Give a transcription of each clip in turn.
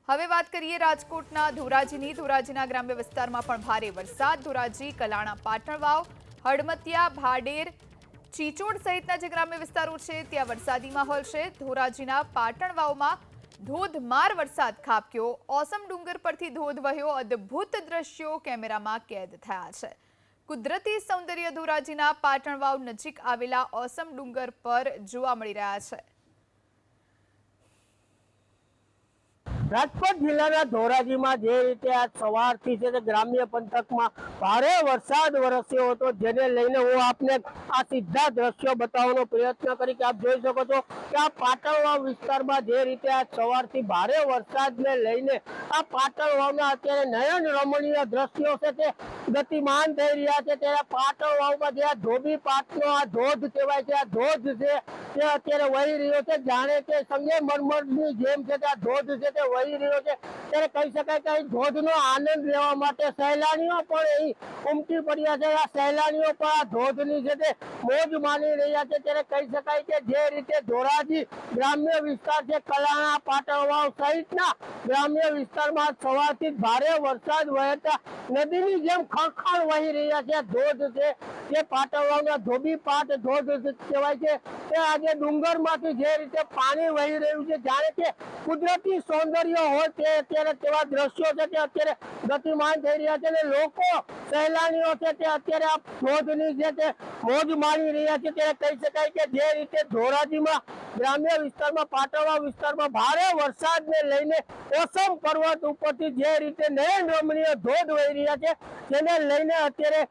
હવે વાત કરીએ રાજકોટના ધોરાજીની। ધોરાજીના ગ્રામ્ય વિસ્તારમાં પણ ભારે વરસાદ। ધોરાજી, કલાણા, પાટણ વાવ, હડમતિયા, ભાડેર, ચીચોડ સહિતના જે ગ્રામ્ય વિસ્તારો છે ત્યાં વરસાદી માહોલ છે। ધોરાજીના પાટણ વાવમાં ધોધમાર વરસાદ ખાબક્યો। ઓસમ ડુંગર પરથી ધોધ વહ્યો। અદ્ભુત દ્રશ્યો કેમેરામાં કેદ થયા છે। કુદરતી સૌંદર્ય ધોરાજીના પાટણ વાવ નજીક આવેલા ઓસમ ડુંગર પર જોવા મળી રહ્યા છે। રાજકોટ જિલ્લાના ધોરાજીમાં જે રીતે આજ સવારથી છે તે ગ્રામ્ય પંથકમાં ભારે વરસાદ વરસ્યો હતો, જેને લઈને હું આપને આ સીધા દ્રશ્યો બતાવવાનો પ્રયત્ન કરી કે આપ જોઈ શકો છો કે આ પાટણ વાવ વિસ્તારમાં જે રીતે આજ સવારથી ભારે વરસાદને લઈને આ પાટણ વાવના અત્યારે નયન રમણીય દ્રશ્યો છે તે ગતિમાન થઈ રહ્યા છે। ત્યારે પાટણ વાવમાં જે આ ધોબી પાટનો આ ધોધ કહેવાય છે, આ ધોધ છે તે અત્યારે વહી રહ્યો છે, જાણે કે સંગમરમરની જેમ છે તે આ ધોધ છે તે વહી રહ્યો છે। ત્યારે કહી શકાય કે અહીં ધોધનો આનંદ લેવા માટે સહેલાણીઓ પણ અહીં ઉમટી પડ્યા છે। આ સહેલાણીઓ પણ આ ધોધની છે તે મોજ માણી રહ્યા છે। ત્યારે કહી શકાય કે જે રીતે ધોરાજી ગ્રામ્ય વિસ્તાર છે, કલાણા, પાટણ વાવ સહિતના ગ્રામ્ય વિસ્તારમાં સવારથી ભારે વરસાદ વહેતા નદીની જેમ ખળખળ વહી રહ્યા છે। ધોધ છે જે પાટણ વાવના ધોબી પાટ ધોધ કહેવાય છે, તે આજે ડુંગરમાંથી જે રીતે પાણી વહી રહ્યું છે, જાણે કે કુદરતી સૌંદર્ય હોય તે અત્યારે તેવા દ્રશ્યો છે તે અત્યારે ગતિમાન થઈ રહ્યા છે। અને લોકો સહેલાણીઓ છે તે અત્યારે આ ધોધની છે તે મોજ માણી રહ્યા છે। ત્યારે કહી શકાય કે જે રીતે ધોરાજીમાં ગ્રામ્ય વિસ્તારમાં પાટણવા વિસ્તારમાં ભારે વરસાદને લઈને ઓસમ પર્વત ઉપરથી જે રીતે નયન રમણીય ધોધ વહી રહ્યા છે, જેને લઈને અત્યારે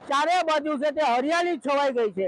ચારે બાજુ છે તે હરિયાળી છવાઈ ગઈ છે।